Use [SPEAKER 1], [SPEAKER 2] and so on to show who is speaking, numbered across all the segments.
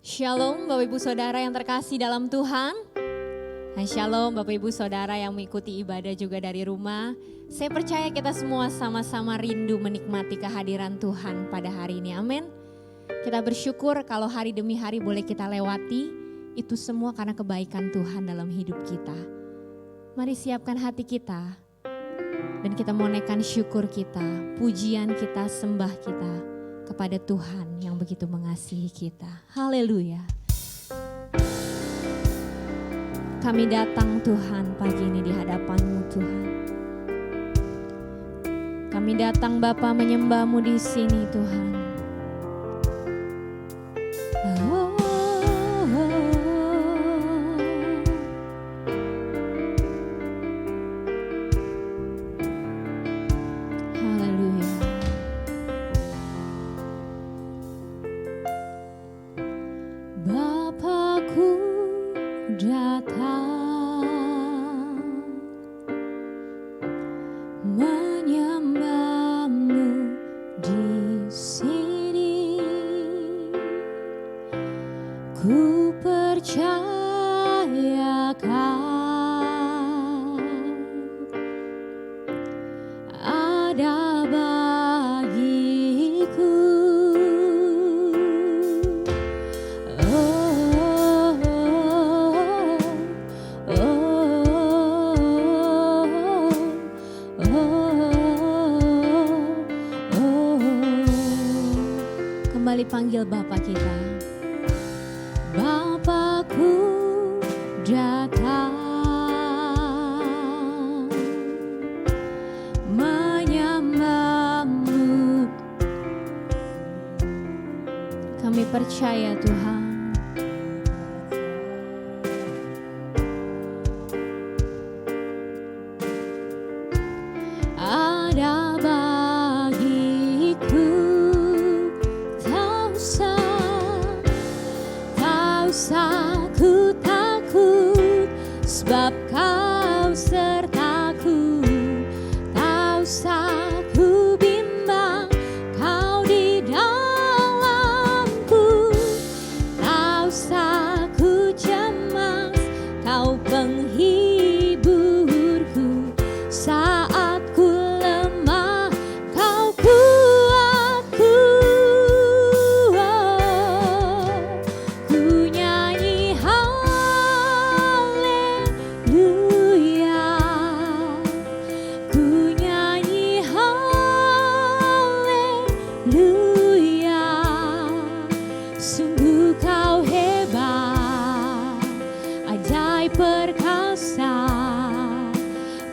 [SPEAKER 1] Shalom Bapak Ibu Saudara yang terkasih dalam Tuhan. Shalom Bapak Ibu Saudara yang mengikuti ibadah juga dari rumah. Saya percaya kita semua sama-sama rindu menikmati kehadiran Tuhan pada hari ini. Amin. Kita bersyukur kalau hari demi hari boleh kita lewati. Itu semua karena kebaikan Tuhan dalam hidup kita. Mari siapkan hati kita. Dan kita mau naikkan syukur kita, pujian kita, sembah kita kepada Tuhan yang begitu mengasihi kita. Haleluya. Kami datang Tuhan pagi ini di hadapan-Mu Tuhan. Kami datang Bapa menyembah-Mu di sini Tuhan. Panggil Bapa kita. Bapakku datang menyembah-Mu. Kami percaya Tuhan.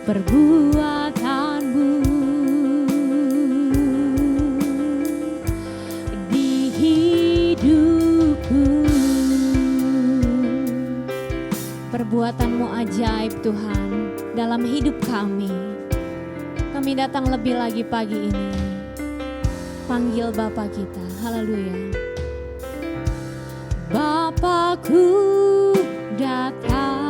[SPEAKER 1] Perbuatanmu di hidupku. Perbuatanmu ajaib Tuhan dalam hidup kami. Kami datang lebih lagi pagi ini. Panggil Bapa kita. Haleluya. Bapakku datang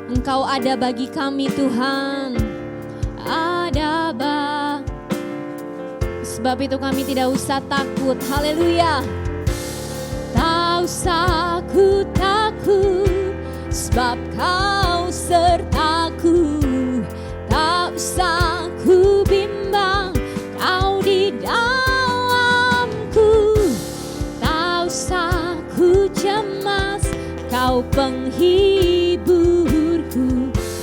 [SPEAKER 1] Engkau ada bagi kami Tuhan. Ada sebab itu kami tidak usah takut. Haleluya. Tak usah ku takut, sebab Kau sertaku. Tak usah ku bimbang, Kau di dalamku. Tak usah ku cemas, Kau penghiburku.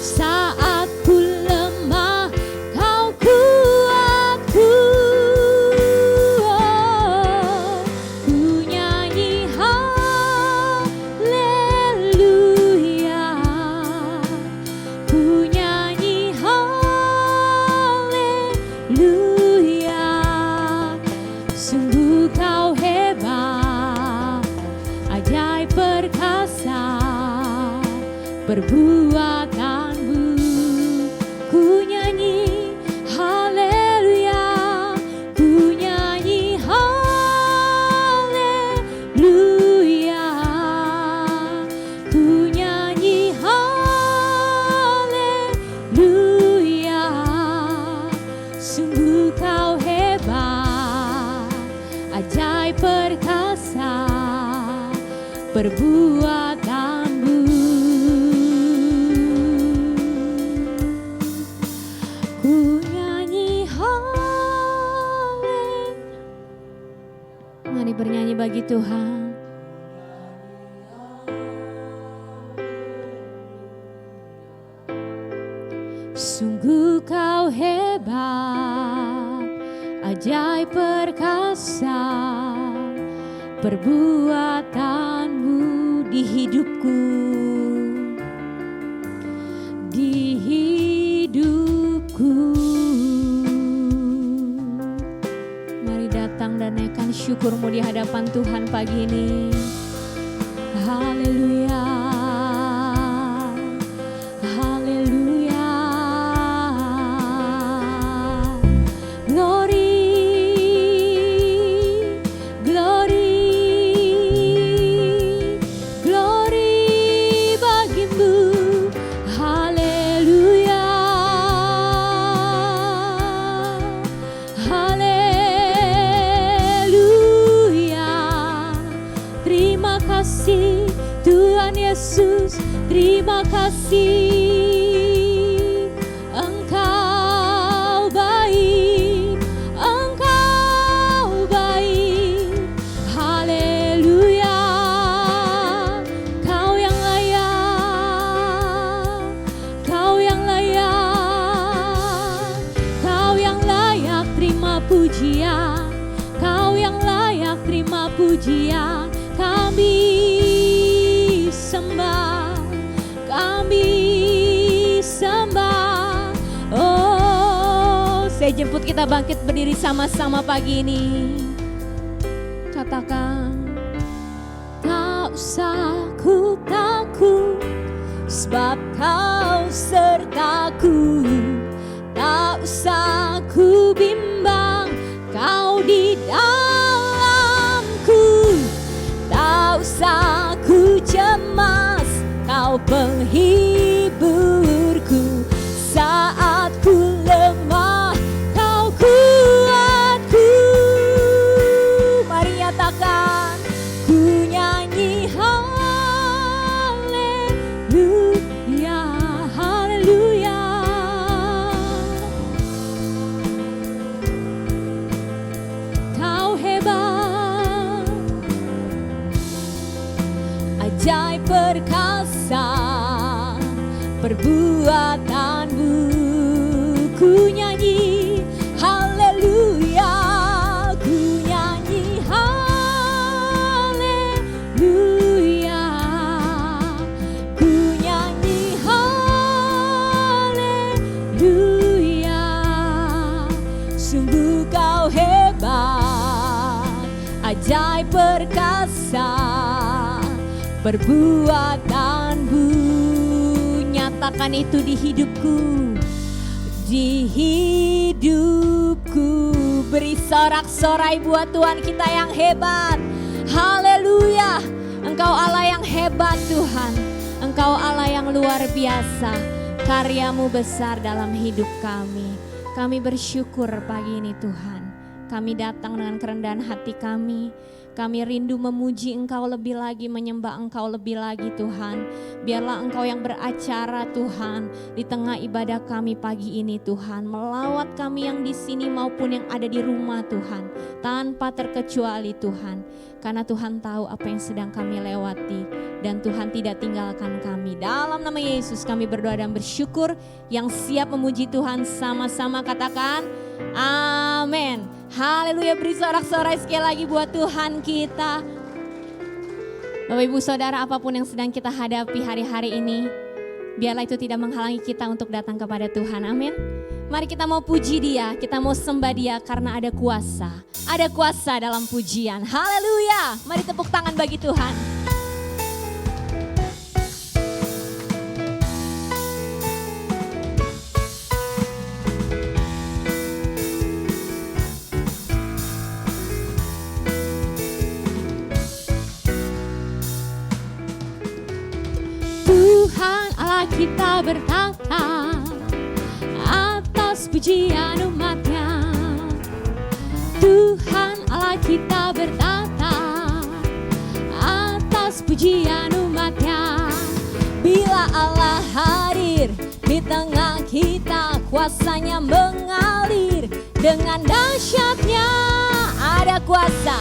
[SPEAKER 1] Saat ku lemah, Kau kuatku. Ku nyanyi haleluya. Ku nyanyi haleluya. Sungguh Kau hebat, ajaib perkasa perbuatanmu. Ku nyanyi haleluya, ku nyanyi haleluya. perbuatanmu. Ku nyanyi haleluya. Mari bernyanyi bagi Tuhan. Sungguh kau hebat, ajaib perkasa, perbuatanmu di hidupku, di hidupku. Mari datang dan naikkan syukurmu di hadapan Tuhan pagi ini. Haleluya. Yesus, terima kasih. Engkau baik, Engkau baik. Haleluya. Kau yang layak, Kau yang layak, Kau yang layak terima pujian, Kau yang layak terima pujian. Kami sembah. Oh, saya jemput kita bangkit berdiri sama-sama pagi ini. Katakan, tak usah ku takut, sebab Kau sertaku. Tak usah ku bimbang, Kau di dalamku. Tak usah ku cemas, Kau penghiburku. Saat ku lemah, Kau kuatku. Mari nyatakan, ku nyanyi haleluya, haleluya. Kau hebat, ajaib perkasa, perbuatanmu. Ku nyanyi haleluya, ku nyanyi haleluya, ku nyanyi haleluya. Sungguh Kau hebat, ajaib perkasa, perbuatanmu. Nyatakan itu di hidupku, di hidupku. Beri sorak-sorai buat Tuhan kita yang hebat. Haleluya. Engkau Allah yang hebat Tuhan, Engkau Allah yang luar biasa. Karyamu besar dalam hidup kami. Kami bersyukur pagi ini Tuhan. Kami datang dengan kerendahan hati kami. Kami rindu memuji Engkau lebih lagi, menyembah Engkau lebih lagi Tuhan. Biarlah Engkau yang beracara Tuhan di tengah ibadah kami pagi ini Tuhan. Melawat kami yang di sini maupun yang ada di rumah Tuhan. Tanpa terkecuali Tuhan. Karena Tuhan tahu apa yang sedang kami lewati. Dan Tuhan tidak tinggalkan kami. Dalam nama Yesus kami berdoa dan bersyukur. Yang siap memuji Tuhan sama-sama katakan amin. Haleluya, beri sorak-sorai sekali lagi buat Tuhan kita. Bapak Ibu Saudara, apapun yang sedang kita hadapi hari-hari ini, biarlah itu tidak menghalangi kita untuk datang kepada Tuhan, amin. Mari kita mau puji Dia, kita mau sembah Dia karena ada kuasa dalam pujian. Haleluya, mari tepuk tangan bagi Tuhan. Kita bertata atas pujian umatnya. Tuhan Allah kita bertata atas pujian umatnya. Bila Allah hadir di tengah kita, kuasanya mengalir. Dengan dahsyatnya ada kuasa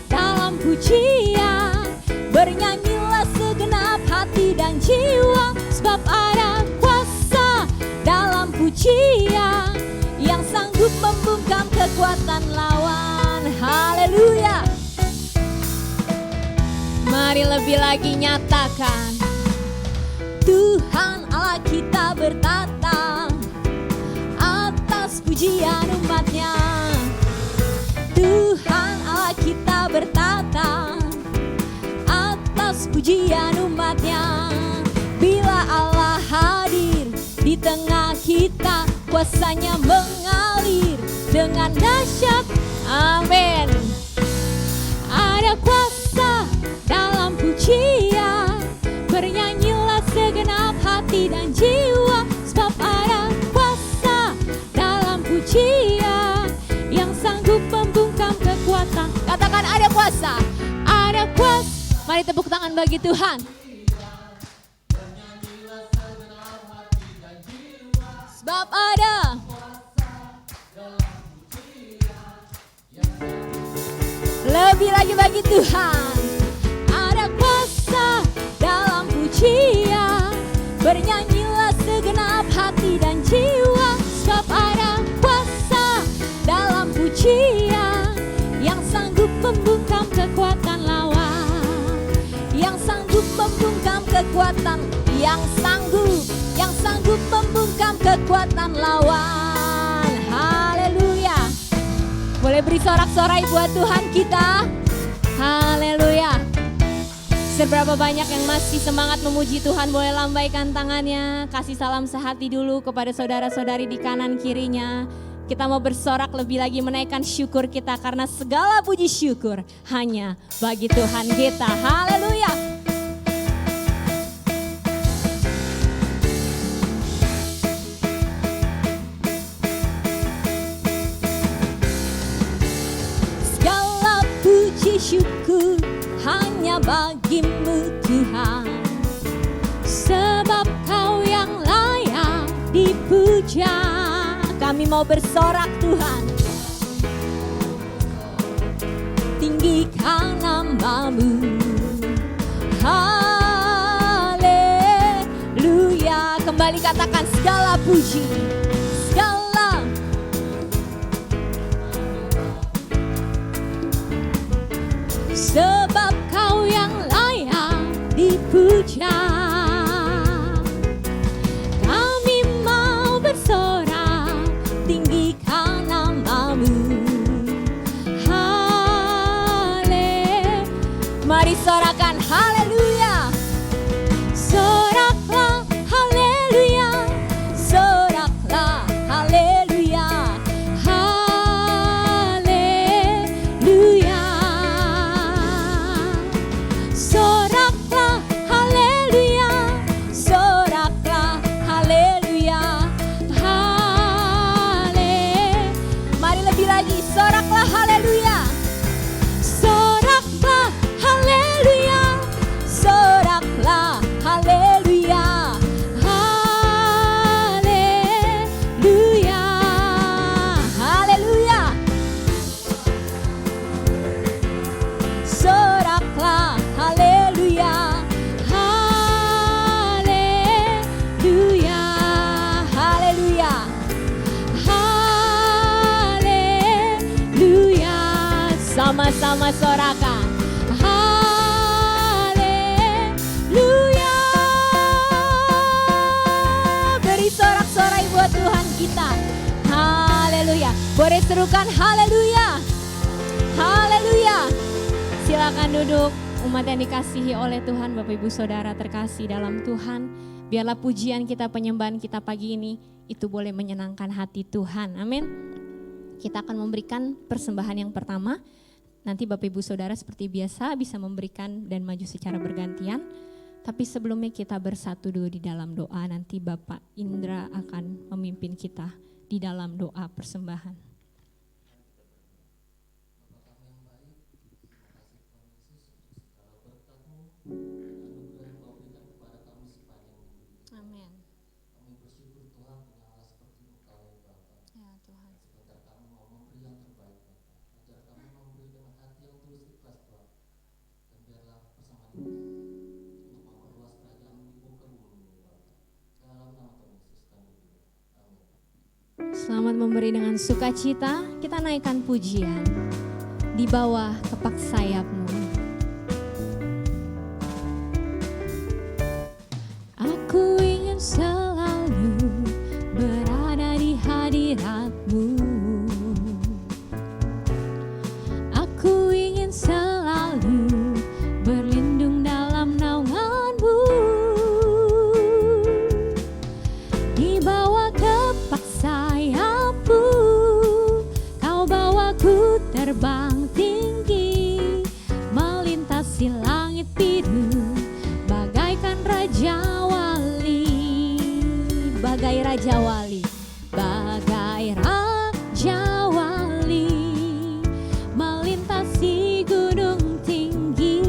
[SPEAKER 1] dalam pujian. Bernyanyilah segenap hati dan jiwa, sebab ada kuasa dalam pujian yang sanggup membungkam kekuatan lawan. Haleluya. Mari lebih lagi nyatakan, Tuhan Allah kita bertata atas pujian umatnya. Tuhan Allah kita bertata atas pujian umatnya. Bila Allah hadir di tengah kita, kuasanya mengalir dengan dahsyat. Amin. Ada kuasa dalam pujian, bernyanyilah segenap hati dan jiwa, sebab ada kuasa dalam pujian yang sanggup membungkam kekuatan. Katakan ada kuasa, ada kuasa. Mari tepuk tangan bagi Tuhan. Sebab ada lebih lagi bagi Tuhan. Ada kuasa dalam pujian, bernyanyilah segenap hati dan jiwa, sebab ada kuasa dalam pujian yang sanggup membungkam kekuatan lawan. Yang sanggup membungkam kekuatan, yang sanggup membungkam kekuatan lawan. Haleluya. Boleh beri sorak-sorai buat Tuhan kita. Haleluya. Seberapa banyak yang masih semangat memuji Tuhan, boleh lambaikan tangannya. Kasih salam sehati dulu kepada saudara-saudari di kanan kirinya. Kita mau bersorak lebih lagi, menaikkan syukur kita, karena segala puji syukur hanya bagi Tuhan kita. Haleluya. Syukur hanya bagimu Tuhan, sebab Kau yang layak dipuja. Kami mau bersorak Tuhan, tinggikan nama-Mu. Haleluya. Kembali katakan segala puji, sebab Kau yang layak dipuja. Kami mau bersorak, tinggikan nama-Mu. Mari sorakan haleluya. Soraklah haleluya, soraklah haleluya. Sama-sama sorakan haleluya. Beri sorak-sorai buat Tuhan kita. Haleluya. Boleh serukan haleluya. Haleluya. Silakan duduk, umat yang dikasihi oleh Tuhan, Bapak Ibu Saudara terkasih dalam Tuhan. Biarlah pujian kita, penyembahan kita pagi ini itu boleh menyenangkan hati Tuhan. Amin. Kita akan memberikan persembahan yang pertama. Nanti Bapak Ibu Saudara seperti biasa bisa memberikan dan maju secara bergantian. Tapi sebelumnya kita bersatu dulu di dalam doa. Nanti Bapak Indra akan memimpin kita di dalam doa persembahan. Selamat memberi dengan sukacita, kita naikkan pujian di bawah kepak sayap-Mu. Aku ingin selalu berada di hadirat-Mu. Aku ingin selalu berlindung dalam naungan-Mu. Di bawah kepak sayap-Mu, Kau bawaku terbang tinggi, melintasi langit biru, bagaikan Raja Wali. Bagai Raja Wali, bagai Raja Wali, melintasi gunung tinggi,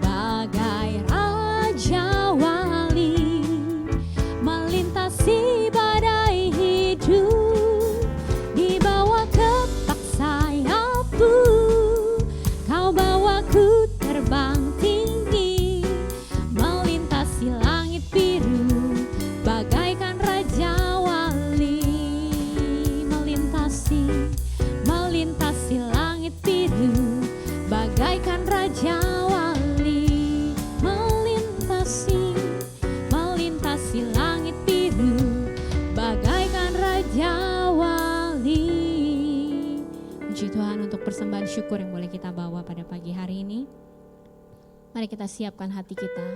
[SPEAKER 1] bagai Raja Wali, melintasi badai hidup. Di bawah kepak sayap-Mu, Kau bawaku terbang tinggi, melintasi langit biru, bagaikan Raja Wali. Melintasi langit biru, bagaikan Raja Wali. Melintasi langit biru, bagaikan Raja Wali. Puji Tuhan untuk persembahan syukur yang boleh kita bawa pada pagi hari ini. Mari kita siapkan hati kita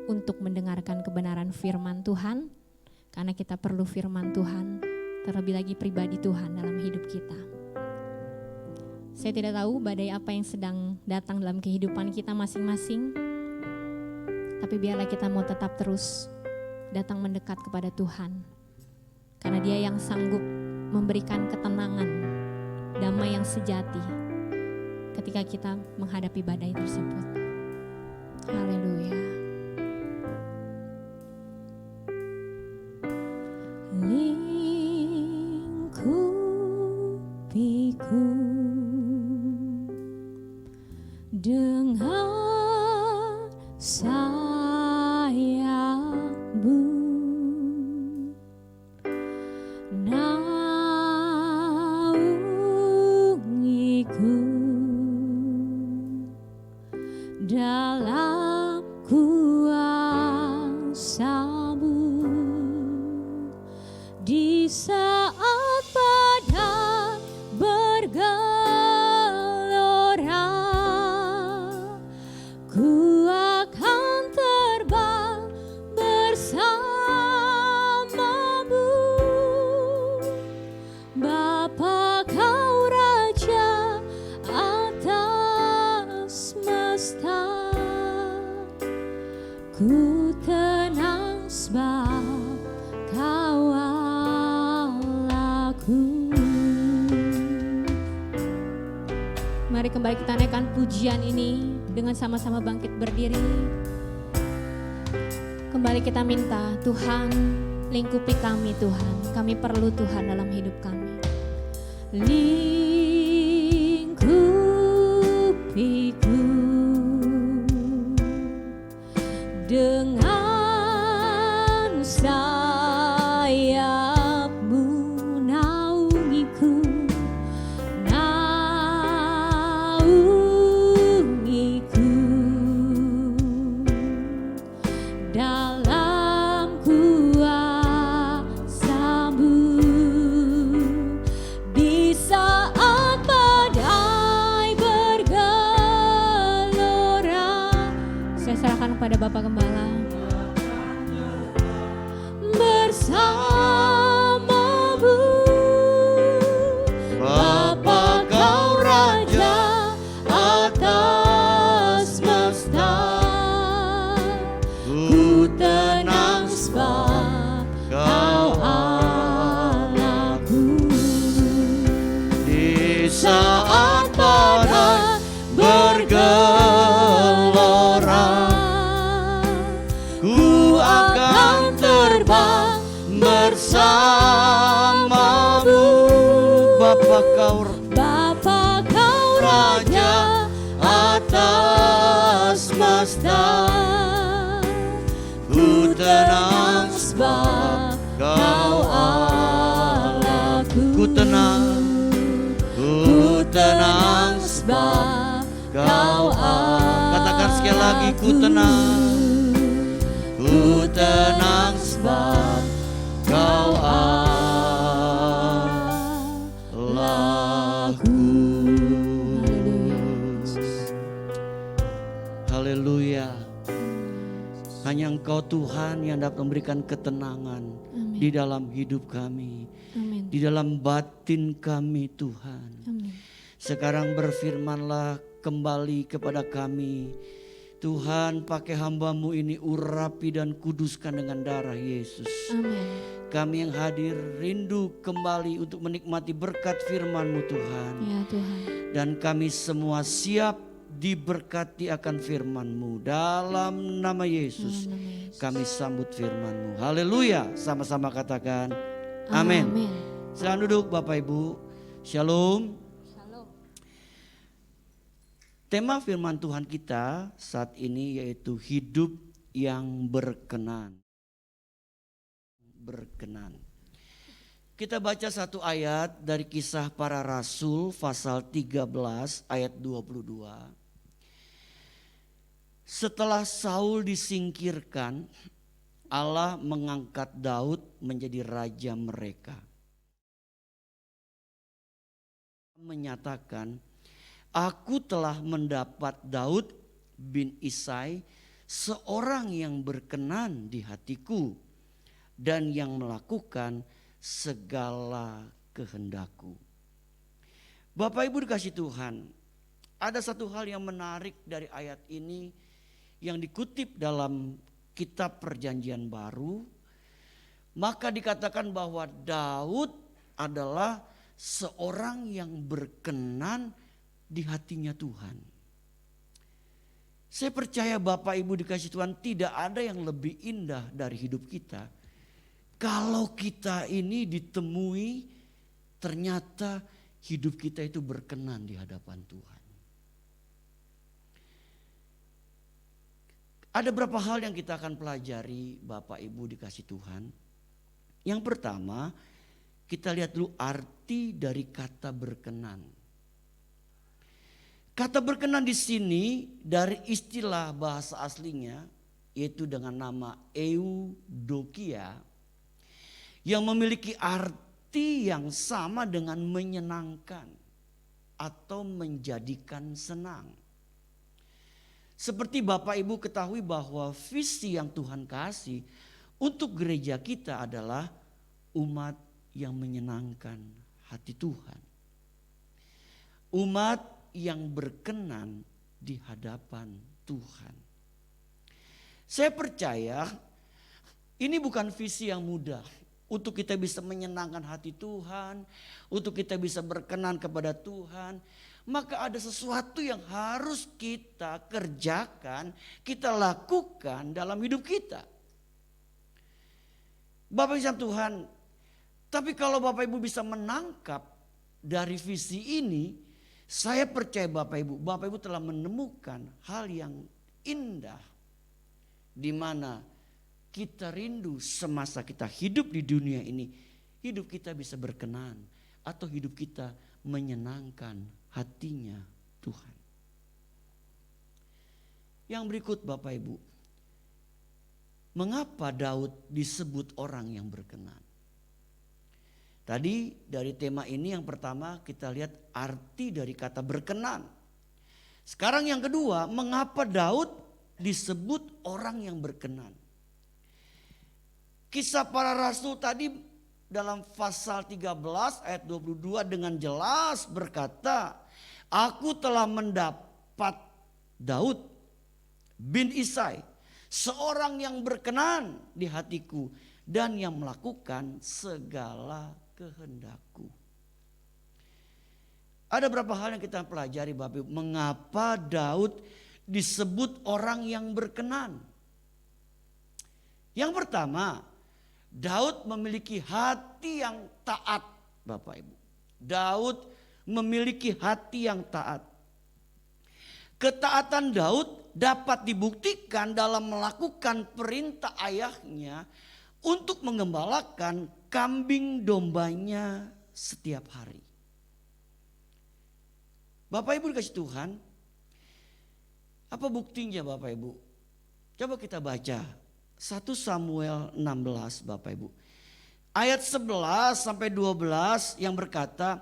[SPEAKER 1] untuk mendengarkan kebenaran firman Tuhan, karena kita perlu firman Tuhan, terlebih lagi pribadi Tuhan dalam hidup kita. Saya tidak tahu badai apa yang sedang datang dalam kehidupan kita masing-masing, tapi biarlah kita mau tetap terus datang mendekat kepada Tuhan, karena Dia yang sanggup memberikan ketenangan, damai yang sejati ketika kita menghadapi badai tersebut. Haleluya. Lingkupiku dengan sayap-Mu, naungiku dalam kuasa-Mu. Di saat badai bergelora, ku akan terbang bersama-Mu. Bapa, Kau Raja atas semesta, ku tenang sebab Kau Allahku. Mari kembali kita naikkan pujian ini dengan sama-sama bangkit berdiri. Kembali kita minta, Tuhan lingkupi kami Tuhan. Kami perlu Tuhan dalam hidup kami. Lingkupiku dengan sayap-Mu, naungiku dalam kuasa-Mu. Di saat badai bergelora, saya serahkan kepada Bapak Gembala. Bersama-Mu, Bapa, Kau Raja atas semesta, ku tenang sebab Kau Allahku. Di saat badai bergelora, ku akan terbang bersama-Mu. Bapa, Kau Raja atas semesta, ku tenang sebab Kau Allahku.
[SPEAKER 2] Sekali lagi ku tenang sebab Kau Allahku. Haleluya. Hanya Engkau Tuhan yang dapat memberikan ketenangan di dalam hidup kami.
[SPEAKER 1] Amin.
[SPEAKER 2] Di dalam batin kami Tuhan.
[SPEAKER 1] Amin.
[SPEAKER 2] Sekarang berfirmanlah kembali kepada kami. Tuhan, pakai hamba-Mu ini urapi dan kuduskan dengan darah Yesus.
[SPEAKER 1] Amin.
[SPEAKER 2] Kami yang hadir rindu kembali untuk menikmati berkat firman-Mu Tuhan.
[SPEAKER 1] Ya Tuhan.
[SPEAKER 2] Dan kami semua siap diberkati akan firman-Mu. Dalam nama Yesus kami sambut firman-Mu. Haleluya. Sama-sama katakan amin. Silakan duduk Bapak Ibu. Shalom. Tema firman Tuhan kita saat ini yaitu hidup yang berkenan. Berkenan. Kita baca satu ayat dari Kisah Para Rasul pasal 13 ayat 22. Setelah Saul disingkirkan, Allah mengangkat Daud menjadi raja mereka. Menyatakan, Aku telah mendapat Daud bin Isai, seorang yang berkenan di hatiku dan yang melakukan segala kehendakku. Bapak Ibu dikasih Tuhan, ada satu hal yang menarik dari ayat ini yang dikutip dalam kitab Perjanjian Baru. Maka dikatakan bahwa Daud adalah seorang yang berkenan di hatinya Tuhan. Saya percaya Bapak Ibu dikasih Tuhan, tidak ada yang lebih indah dari hidup kita. Kalau kita ini ditemui ternyata hidup kita itu berkenan di hadapan Tuhan. Ada beberapa hal yang kita akan pelajari Bapak Ibu dikasih Tuhan. Yang pertama, kita lihat dulu arti dari kata berkenan. Kata berkenan di sini dari istilah bahasa aslinya yaitu dengan nama eudokia yang memiliki arti yang sama dengan menyenangkan atau menjadikan senang. Seperti Bapak Ibu ketahui bahwa visi yang Tuhan kasih untuk gereja kita adalah umat yang menyenangkan hati Tuhan. Umat yang berkenan di hadapan Tuhan. Saya percaya ini bukan visi yang mudah untuk kita bisa menyenangkan hati Tuhan, untuk kita bisa berkenan kepada Tuhan. Maka ada sesuatu yang harus kita kerjakan, kita lakukan dalam hidup kita. Bapak Ibu Tuhan, tapi kalau Bapak Ibu bisa menangkap dari visi ini, saya percaya Bapak Ibu telah menemukan hal yang indah di mana kita rindu semasa kita hidup di dunia ini, hidup kita bisa berkenan atau hidup kita menyenangkan hatinya Tuhan. Yang berikut Bapak Ibu, mengapa Daud disebut orang yang berkenan? Tadi dari tema ini yang pertama kita lihat arti dari kata berkenan. Sekarang yang kedua, mengapa Daud disebut orang yang berkenan? Kisah Para Rasul tadi dalam pasal 13 ayat 22 dengan jelas berkata, Aku telah mendapat Daud bin Isai, seorang yang berkenan di hatiku dan yang melakukan segala kehendakku. Ada beberapa hal yang kita pelajari Bapak Ibu. Mengapa Daud disebut orang yang berkenan? Yang pertama, Daud memiliki hati yang taat Bapak Ibu. Daud memiliki hati yang taat. Ketaatan Daud dapat dibuktikan dalam melakukan perintah ayahnya untuk mengembalakan kambing dombanya setiap hari. Bapak Ibu dikasih Tuhan, Apa buktinya Bapak Ibu? Coba kita baca 1 Samuel 16 Bapak Ibu. Ayat 11 sampai 12 yang berkata,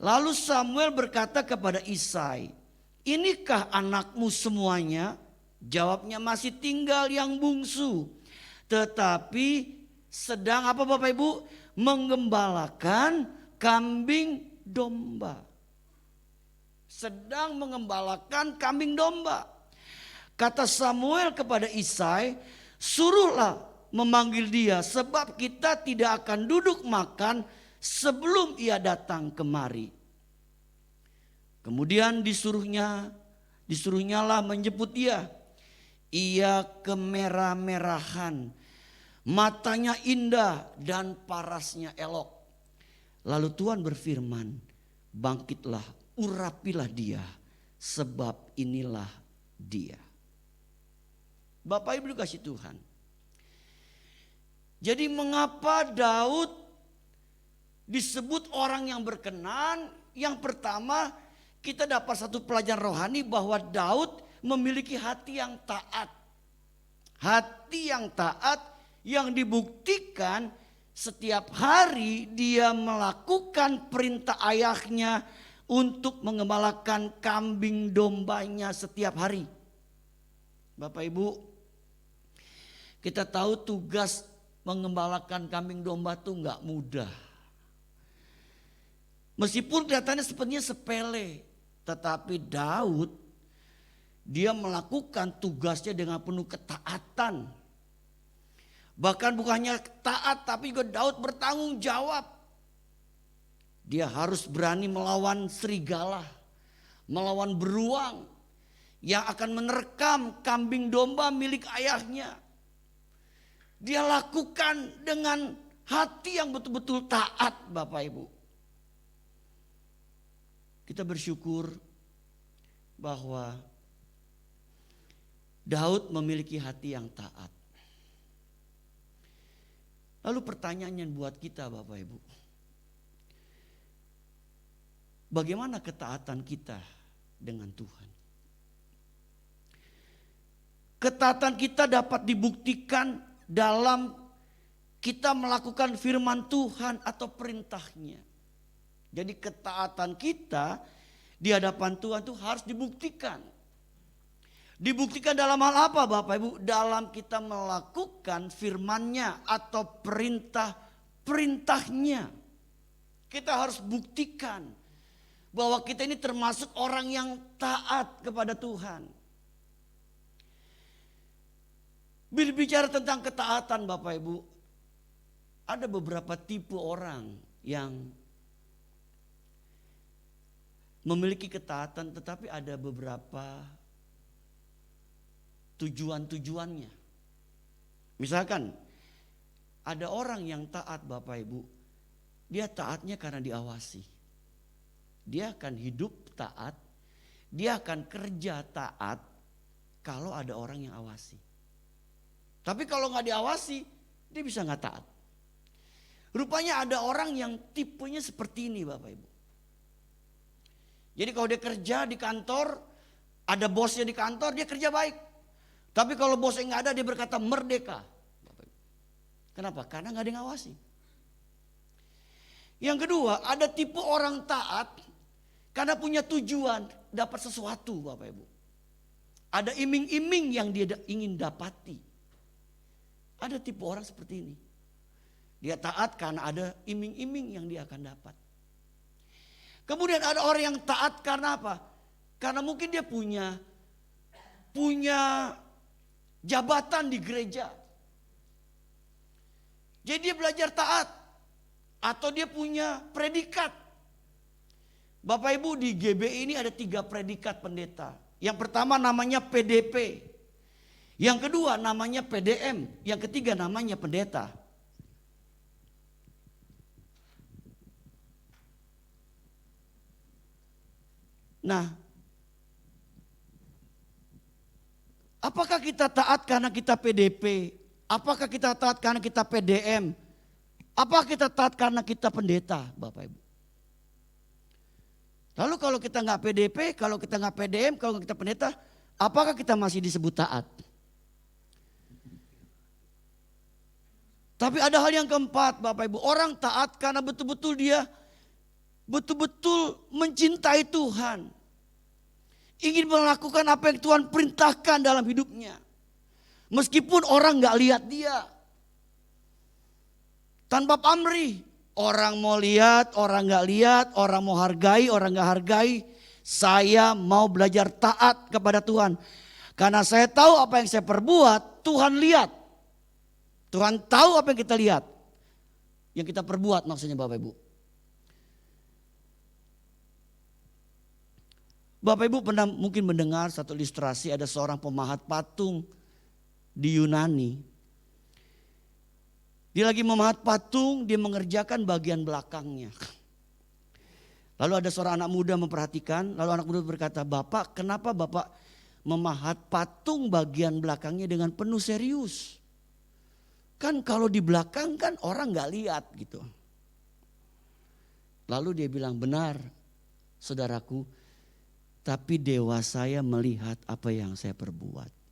[SPEAKER 2] lalu Samuel berkata kepada Isai, inikah anakmu semuanya? Jawabnya, masih tinggal yang bungsu. Tetapi sedang apa Bapak Ibu? Mengembalakan kambing domba. Sedang mengembalakan kambing domba. Kata Samuel kepada Isai, suruhlah memanggil dia sebab kita tidak akan duduk makan sebelum ia datang kemari. Kemudian disuruhnyalah menjemput dia. Ia kemerah-merahan, matanya indah dan parasnya elok. Lalu Tuhan berfirman, bangkitlah, urapilah dia, sebab inilah dia. Bapak Ibu kasih Tuhan. Jadi mengapa Daud disebut orang yang berkenan? Yang pertama, kita dapat satu pelajaran rohani bahwa Daud memiliki hati yang taat. Hati yang taat yang dibuktikan setiap hari dia melakukan perintah ayahnya untuk mengembalakan kambing dombanya setiap hari. Bapak Ibu, kita tahu tugas mengembalakan kambing domba itu nggak mudah. Meskipun kelihatannya sepertinya sepele, tetapi Daud dia melakukan tugasnya dengan penuh ketaatan. Bahkan bukannya taat, tapi juga Daud bertanggung jawab. Dia harus berani melawan serigala, melawan beruang yang akan menerkam kambing domba milik ayahnya. Dia lakukan dengan hati yang betul-betul taat, Bapak Ibu. Kita bersyukur bahwa Daud memiliki hati yang taat. Lalu pertanyaannya buat kita Bapak Ibu. Bagaimana ketaatan kita dengan Tuhan? Ketaatan kita dapat dibuktikan dalam kita melakukan firman Tuhan atau perintahnya. Jadi ketaatan kita di hadapan Tuhan itu harus dibuktikan. Dibuktikan dalam hal apa Bapak Ibu? Dalam kita melakukan firman-Nya atau perintahnya. Kita harus buktikan bahwa kita ini termasuk orang yang taat kepada Tuhan. Berbicara tentang ketaatan Bapak Ibu, ada beberapa tipe orang yang memiliki ketaatan tetapi ada beberapa tujuan-tujuannya. Misalkan ada orang yang taat Bapak Ibu, dia taatnya karena diawasi. Dia akan hidup taat, dia akan kerja taat kalau ada orang yang awasi. Tapi kalau gak diawasi, dia bisa gak taat. Rupanya ada orang yang tipenya seperti ini Bapak Ibu. Jadi kalau dia kerja di kantor, ada bosnya di kantor, dia kerja baik. Tapi kalau bosnya nggak ada, dia berkata merdeka. Kenapa? Karena nggak ada yang ngawasi. Yang kedua, ada tipe orang taat karena punya tujuan dapat sesuatu, Bapak Ibu. Ada iming-iming yang dia ingin dapati. Ada tipe orang seperti ini. Dia taat karena ada iming-iming yang dia akan dapat. Kemudian ada orang yang taat karena apa? Karena mungkin dia punya jabatan di gereja. Jadi dia belajar taat. Atau dia punya predikat. Bapak Ibu, di GBI ini ada 3 predikat pendeta. Yang pertama namanya PDP. Yang kedua namanya PDM. Yang ketiga namanya pendeta. Nah, apakah kita taat karena kita PDP? Apakah kita taat karena kita PDM? Apakah kita taat karena kita pendeta, Bapak Ibu? Lalu kalau kita nggak PDP, kalau kita nggak PDM, kalau kita pendeta, apakah kita masih disebut taat? Tapi ada hal yang keempat Bapak Ibu. Orang taat karena betul-betul dia betul-betul mencintai Tuhan. Ingin melakukan apa yang Tuhan perintahkan dalam hidupnya. Meskipun orang gak lihat dia. Tanpa pamrih. Orang mau lihat, orang gak lihat, orang mau hargai, orang gak hargai. Saya mau belajar taat kepada Tuhan. Karena saya tahu apa yang saya perbuat, Tuhan lihat. Tuhan tahu apa yang kita lihat. Yang kita perbuat maksudnya Bapak Ibu. Bapak Ibu pernah mungkin mendengar satu ilustrasi, ada seorang pemahat patung di Yunani. Dia lagi memahat patung, dia mengerjakan bagian belakangnya. Lalu ada seorang anak muda memperhatikan, lalu anak muda berkata, "Bapak, kenapa Bapak memahat patung bagian belakangnya dengan penuh serius? Kan kalau di belakang kan orang gak lihat gitu." Lalu dia bilang, "Benar saudaraku, tapi dewa saya melihat apa yang saya perbuat."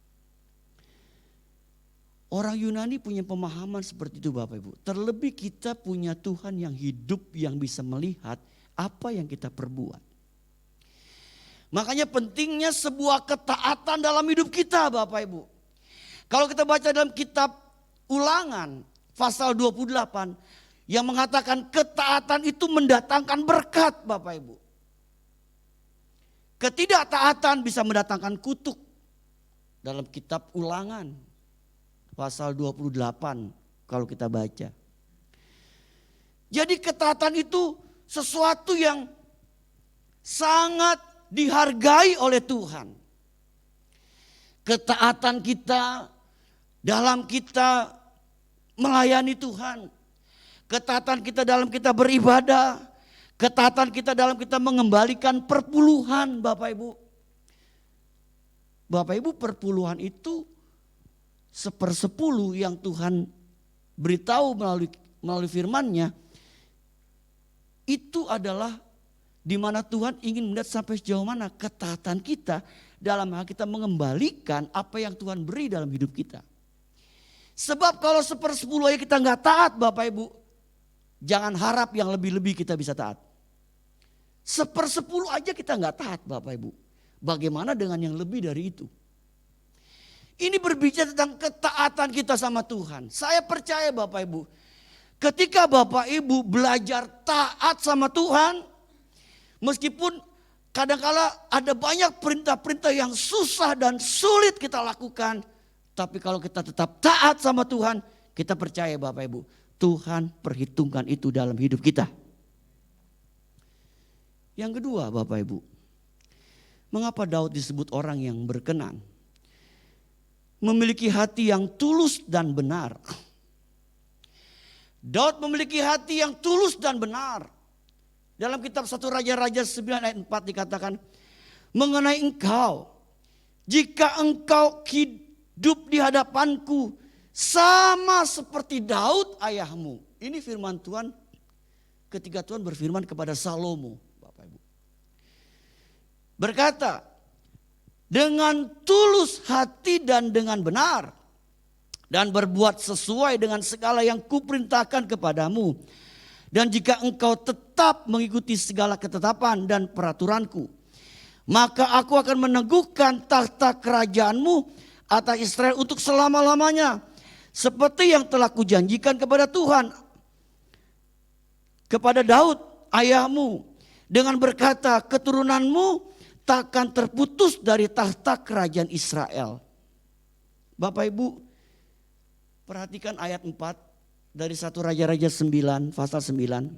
[SPEAKER 2] Orang Yunani punya pemahaman seperti itu Bapak Ibu. Terlebih kita punya Tuhan yang hidup, yang bisa melihat apa yang kita perbuat. Makanya pentingnya sebuah ketaatan dalam hidup kita Bapak Ibu. Kalau kita baca dalam kitab Ulangan pasal 28 yang mengatakan ketaatan itu mendatangkan berkat Bapak Ibu. Ketidaktaatan bisa mendatangkan kutuk. Dalam kitab Ulangan pasal 28 kalau kita baca. Jadi ketaatan itu sesuatu yang sangat dihargai oleh Tuhan. Ketaatan kita dalam kita melayani Tuhan. Ketaatan kita dalam kita beribadah. Ketaatan kita dalam kita mengembalikan perpuluhan Bapak Ibu. Bapak Ibu, perpuluhan itu 1/10 yang Tuhan beritahu melalui firman-Nya. Itu adalah di mana Tuhan ingin melihat sampai sejauh mana ketaatan kita dalam hal kita mengembalikan apa yang Tuhan beri dalam hidup kita. Sebab kalau 1/10 aja kita nggak taat Bapak Ibu, jangan harap yang lebih-lebih kita bisa taat. 1/10 aja kita nggak taat Bapak Ibu. Bagaimana dengan yang lebih dari itu? Ini berbicara tentang ketaatan kita sama Tuhan. Saya percaya Bapak Ibu, ketika Bapak Ibu belajar taat sama Tuhan, meskipun kadang-kala ada banyak perintah-perintah yang susah dan sulit kita lakukan, tapi kalau kita tetap taat sama Tuhan, kita percaya Bapak Ibu, Tuhan perhitungkan itu dalam hidup kita. Yang kedua Bapak Ibu, mengapa Daud disebut orang yang berkenan? Memiliki hati yang tulus dan benar. Daud memiliki hati yang tulus dan benar. Dalam kitab 1 Raja-Raja 9 ayat 4 dikatakan, mengenai engkau, jika engkau hidup di hadapanku sama seperti Daud ayahmu. Ini firman Tuhan ketika Tuhan berfirman kepada Salomo. Bapak Ibu berkata, dengan tulus hati dan dengan benar, dan berbuat sesuai dengan segala yang kuperintahkan kepadamu. Dan jika engkau tetap mengikuti segala ketetapan dan peraturanku, maka aku akan meneguhkan tahta kerajaanmu atas Israel untuk selama-lamanya. Seperti yang telah kujanjikan kepada Tuhan, kepada Daud ayahmu, dengan berkata, keturunanmu takkan terputus dari tahta kerajaan Israel. Bapak Ibu, perhatikan ayat 4 dari 1 Raja-Raja 9 pasal 9.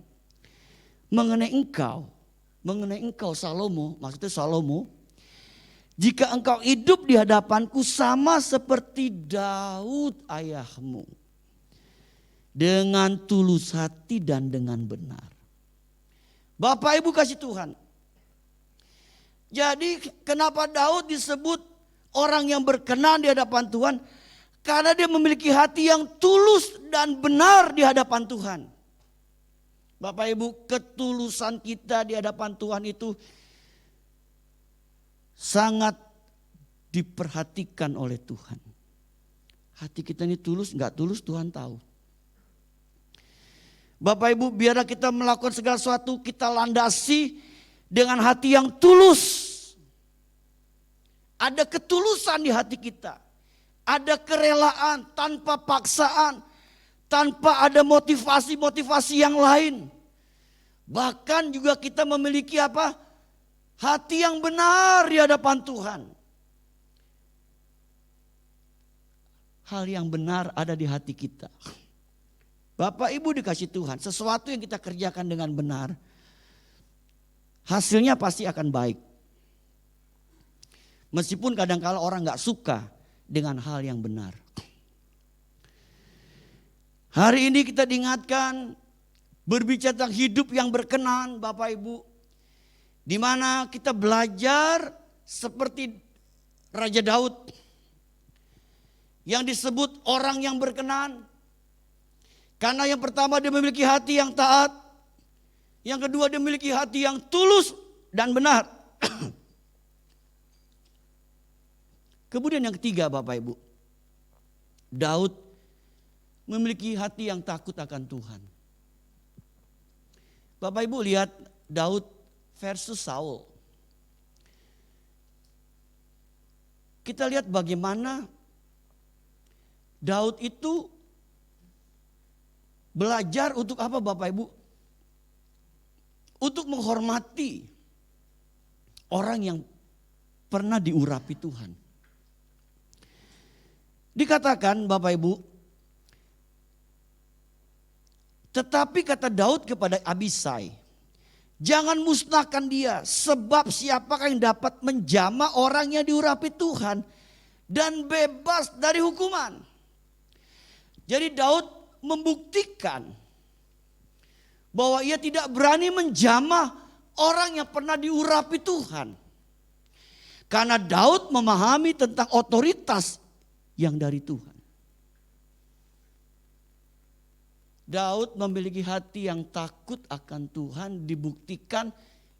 [SPEAKER 2] Mengenai engkau Salomo, maksudnya Salomo, jika engkau hidup di hadapanku sama seperti Daud ayahmu, dengan tulus hati dan dengan benar. Bapak Ibu kasih Tuhan. Jadi kenapa Daud disebut orang yang berkenan di hadapan Tuhan? Karena dia memiliki hati yang tulus dan benar di hadapan Tuhan. Bapak Ibu, ketulusan kita di hadapan Tuhan itu sangat diperhatikan oleh Tuhan. Hati kita ini tulus, enggak tulus Tuhan tahu. Bapak Ibu, biarlah kita melakukan segala sesuatu, kita landasi dengan hati yang tulus. Ada ketulusan di hati kita. Ada kerelaan tanpa paksaan, tanpa ada motivasi-motivasi yang lain. Bahkan juga kita memiliki apa? Hati yang benar di hadapan Tuhan. Hal yang benar ada di hati kita. Bapak Ibu dikasih Tuhan, sesuatu yang kita kerjakan dengan benar, hasilnya pasti akan baik. Meskipun kadang-kala orang gak suka dengan hal yang benar. Hari ini kita diingatkan berbicara tentang hidup yang berkenan Bapak Ibu. Di mana kita belajar seperti Raja Daud. Yang disebut orang yang berkenan. Karena yang pertama dia memiliki hati yang taat. Yang kedua dia memiliki hati yang tulus dan benar. Kemudian yang ketiga Bapak Ibu. Daud memiliki hati yang takut akan Tuhan. Bapak Ibu lihat Daud versus Saul. Kita lihat bagaimana Daud itu belajar untuk apa Bapak Ibu? Untuk menghormati orang yang pernah diurapi Tuhan. Dikatakan Bapak Ibu, tetapi kata Daud kepada Abisai, jangan musnahkan dia, sebab siapakah yang dapat menjamah orang yang diurapi Tuhan dan bebas dari hukuman. Jadi Daud membuktikan bahwa ia tidak berani menjamah orang yang pernah diurapi Tuhan. Karena Daud memahami tentang otoritas yang dari Tuhan. Daud memiliki hati yang takut akan Tuhan, dibuktikan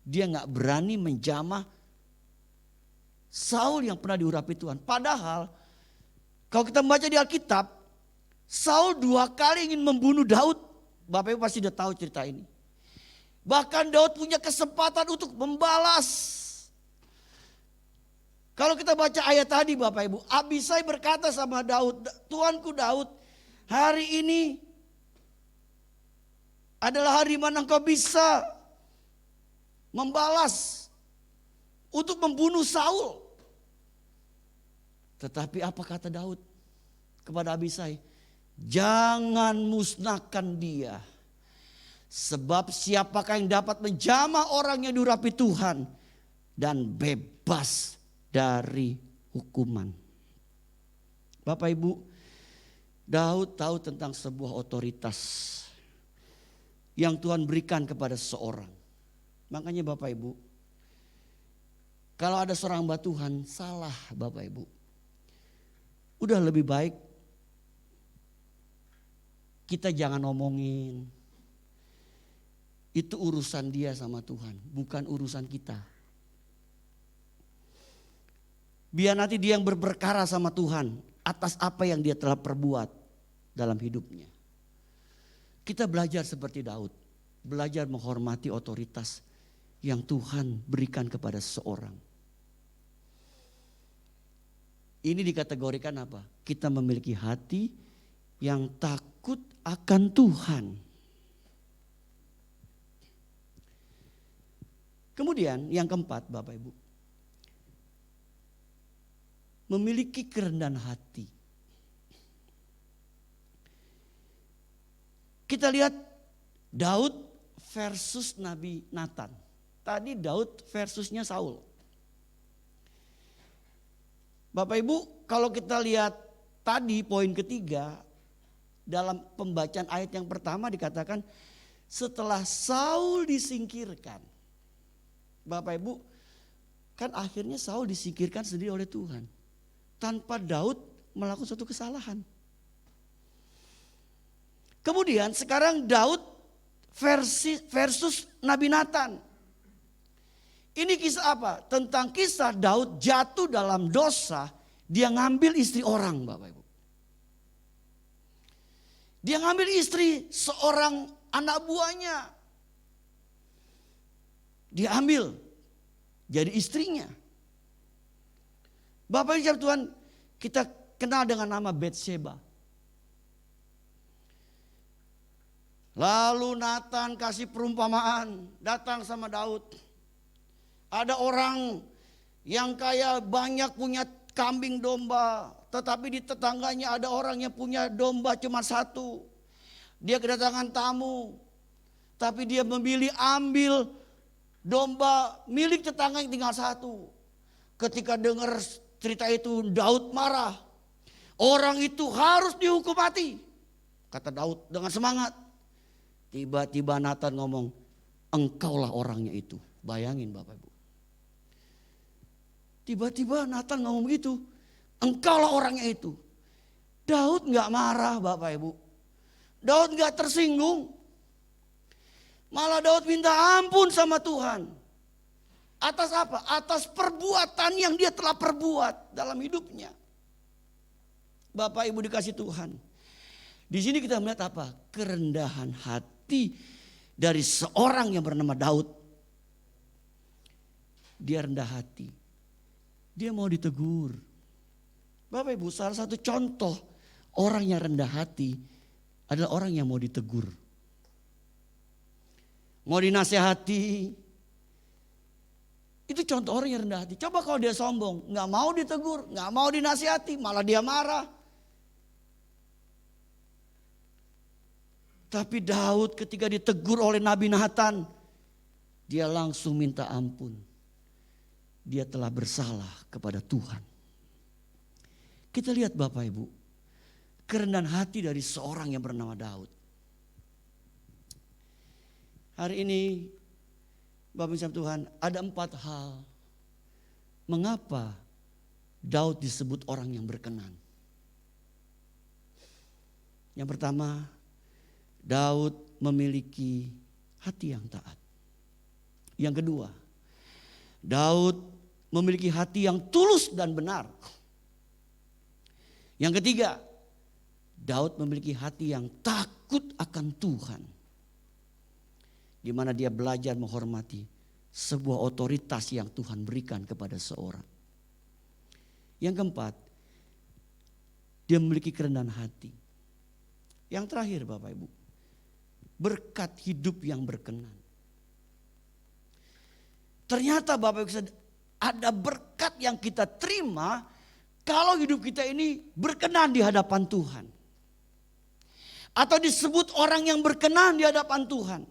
[SPEAKER 2] dia gak berani menjamah Saul yang pernah diurapi Tuhan. Padahal kalau kita membaca di Alkitab, Saul 2 kali ingin membunuh Daud. Bapak Ibu pasti sudah tahu cerita ini. Bahkan Daud punya kesempatan untuk membalas. Kalau kita baca ayat tadi Bapak Ibu, Abisai berkata sama Daud, Tuanku Daud, hari ini adalah hari mana engkau bisa membalas untuk membunuh Saul. Tetapi apa kata Daud kepada Abisai? Jangan musnahkan dia. Sebab siapakah yang dapat menjamah orang yang diurapi Tuhan dan bebas dari hukuman. Bapak Ibu, Daud tahu tentang sebuah otoritas yang Tuhan berikan kepada seseorang. Makanya Bapak Ibu, kalau ada seorang hamba Tuhan salah Bapak Ibu, udah lebih baik kita jangan ngomongin. Itu urusan dia sama Tuhan, bukan urusan kita. Biar nanti dia yang berperkara sama Tuhan atas apa yang dia telah perbuat dalam hidupnya. Kita belajar seperti Daud, belajar menghormati otoritas yang Tuhan berikan kepada seseorang. Ini dikategorikan apa? Kita memiliki hati yang takut akan Tuhan. Kemudian yang keempat Bapak Ibu, memiliki kerendahan hati. Kita lihat Daud versus Nabi Nathan. Tadi Daud versusnya Saul. Bapak Ibu, kalau kita lihat tadi poin ketiga, dalam pembacaan ayat yang pertama dikatakan setelah Saul disingkirkan. Bapak Ibu, kan akhirnya Saul disingkirkan sendiri oleh Tuhan. Tanpa Daud melakukan suatu kesalahan. Kemudian sekarang Daud versus Nabi Nathan. Ini kisah apa? Tentang kisah Daud jatuh dalam dosa, dia ngambil istri orang, Bapak Ibu. Dia ngambil istri seorang anak buahnya. Dia ambil jadi istrinya. Bapak Ibu Tuhan, kita kenal dengan nama Bathsheba. Lalu Nathan kasih perumpamaan, datang sama Daud. Ada orang yang kaya banyak punya kambing domba, tetapi di tetangganya ada orang yang punya domba cuma satu. Dia kedatangan tamu, tapi dia memilih ambil domba milik tetangga yang tinggal satu. Ketika dengar cerita itu Daud marah. Orang itu harus dihukum mati, kata Daud dengan semangat. Tiba-tiba Nathan ngomong, engkaulah orangnya itu. Bayangin Bapak Ibu. Tiba-tiba Nathan ngomong begitu, engkaulah orangnya itu. Daud gak marah Bapak Ibu. Daud gak tersinggung. Malah Daud minta ampun sama Tuhan. Atas apa? Atas perbuatan yang dia telah perbuat dalam hidupnya. Bapak Ibu dikasih Tuhan. Di sini kita melihat apa? Kerendahan hati dari seorang yang bernama Daud. Dia rendah hati. Dia mau ditegur. Bapak Ibu, salah satu contoh orang yang rendah hati adalah orang yang mau ditegur. Mau dinasehati. Itu contoh orang yang rendah hati. Coba kalau dia sombong, gak mau ditegur, gak mau dinasihati, malah dia marah. Tapi Daud ketika ditegur oleh Nabi Nathan, dia langsung minta ampun. Dia telah bersalah kepada Tuhan. Kita lihat Bapak Ibu, kerendahan hati dari seorang yang bernama Daud. Hari ini Bapak Ibu Tuhan, ada 4 hal mengapa Daud disebut orang yang berkenan. Yang pertama, Daud memiliki hati yang taat. Yang kedua, Daud memiliki hati yang tulus dan benar. Yang ketiga, Daud memiliki hati yang takut akan Tuhan. Di mana dia belajar menghormati sebuah otoritas yang Tuhan berikan kepada seorang. Yang keempat, dia memiliki kerendahan hati. Yang terakhir Bapak Ibu, berkat hidup yang berkenan. Ternyata Bapak Ibu ada berkat yang kita terima kalau hidup kita ini berkenan di hadapan Tuhan. Atau disebut orang yang berkenan di hadapan Tuhan.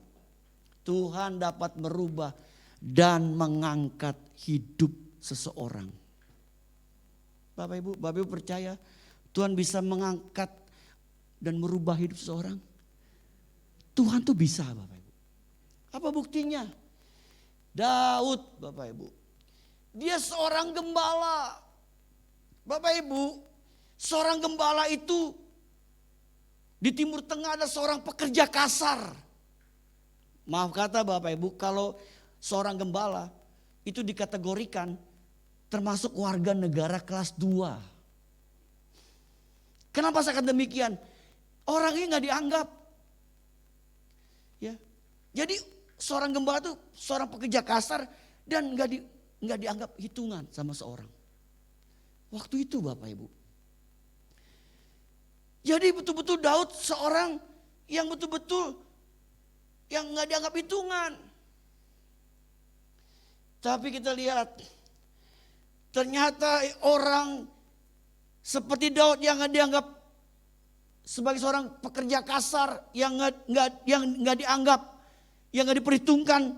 [SPEAKER 2] Tuhan dapat merubah dan mengangkat hidup seseorang. Bapak Ibu percaya Tuhan bisa mengangkat dan merubah hidup seseorang? Tuhan tuh bisa Bapak Ibu. Apa buktinya? Daud Bapak Ibu. Dia seorang gembala. Bapak Ibu, seorang gembala itu di Timur Tengah ada seorang pekerja kasar. Maaf kata Bapak Ibu, kalau seorang gembala itu dikategorikan termasuk warga negara kelas 2. Kenapa saya katakan demikian? Orang ini gak dianggap. Ya, jadi seorang gembala itu seorang pekerja kasar dan nggak dianggap hitungan sama seorang. Waktu itu Bapak Ibu. Jadi betul-betul Daud seorang yang betul-betul yang nggak dianggap hitungan. Tapi kita lihat ternyata orang seperti Daud yang nggak dianggap sebagai seorang pekerja kasar yang nggak dianggap, yang nggak diperhitungkan,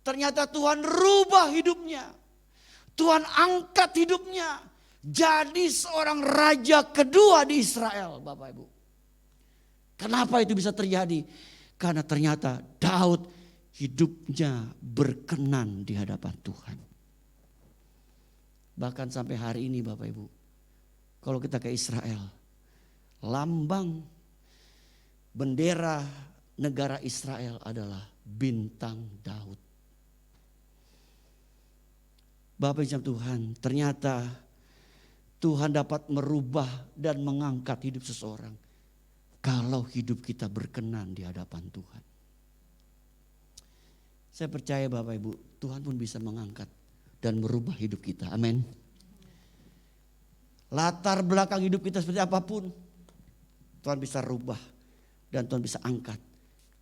[SPEAKER 2] ternyata Tuhan rubah hidupnya, Tuhan angkat hidupnya, jadi seorang raja kedua di Israel, Bapak Ibu. Kenapa itu bisa terjadi? Karena ternyata Daud hidupnya berkenan di hadapan Tuhan. Bahkan sampai hari ini Bapak Ibu, kalau kita ke Israel, lambang bendera negara Israel adalah bintang Daud. Bapak Ibu Tuhan, ternyata Tuhan dapat merubah dan mengangkat hidup seseorang kalau hidup kita berkenan di hadapan Tuhan. Saya percaya Bapak Ibu, Tuhan pun bisa mengangkat dan merubah hidup kita. Amin. Latar belakang hidup kita seperti apapun, Tuhan bisa rubah dan Tuhan bisa angkat.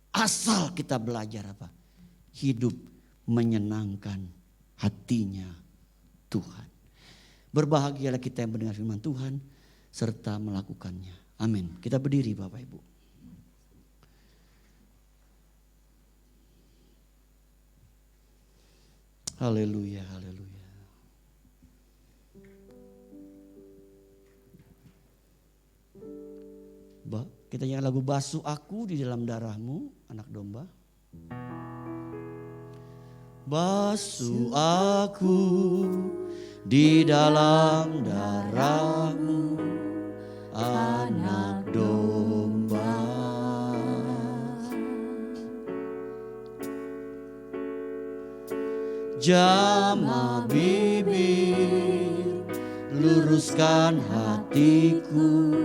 [SPEAKER 2] Asal kita belajar apa? Hidup menyenangkan hatinya Tuhan. Berbahagialah kita yang mendengar firman Tuhan serta melakukannya. Amin. Kita berdiri Bapak Ibu. Haleluya, haleluya. Kita nyanyi lagu Basuh Aku di Dalam Darahmu, anak domba. Basuh aku di dalam darahmu, anak domba. Jamah bibir, luruskan hatiku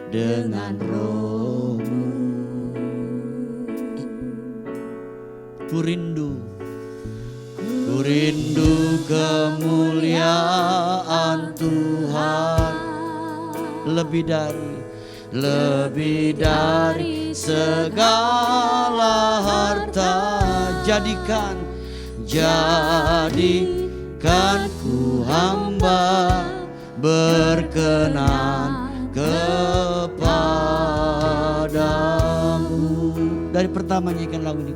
[SPEAKER 2] dengan roh-Mu. Ku rindu kemuliaan Tuhan, lebih dari segala harta. Jadikan ku hamba berkenan kepadamu. Dari pertama nyanyikan lagu ini,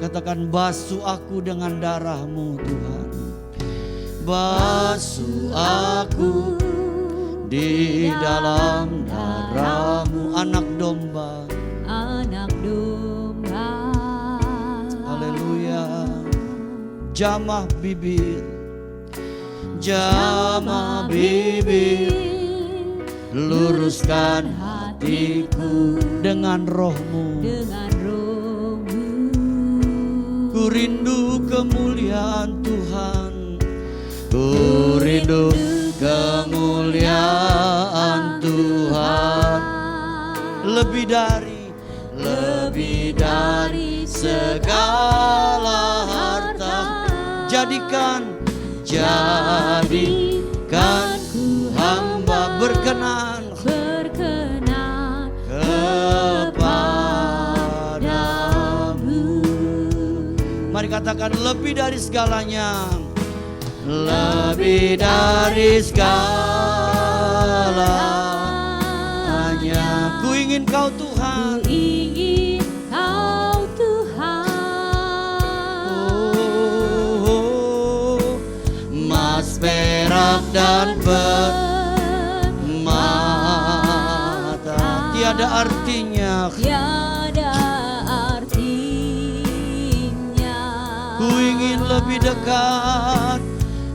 [SPEAKER 2] katakan basuh aku dengan darah-Mu Tuhan. Basuh aku di dalam darah-Mu, anak domba.
[SPEAKER 1] Anak domba.
[SPEAKER 2] Haleluya. Jamah bibir, luruskan hatiku dengan roh-Mu. Ku rindu kemuliaan Tuhan. Ku rindu kemuliaan Tuhan. Lebih dari segala harta. Jadikan ku hamba berkenan kepadamu. Mari katakan lebih dari segalanya. Lebih dari segalanya. Ku ingin Kau Tuhan. Emas, perak dan permata tiada artinya. Ku ingin lebih dekat.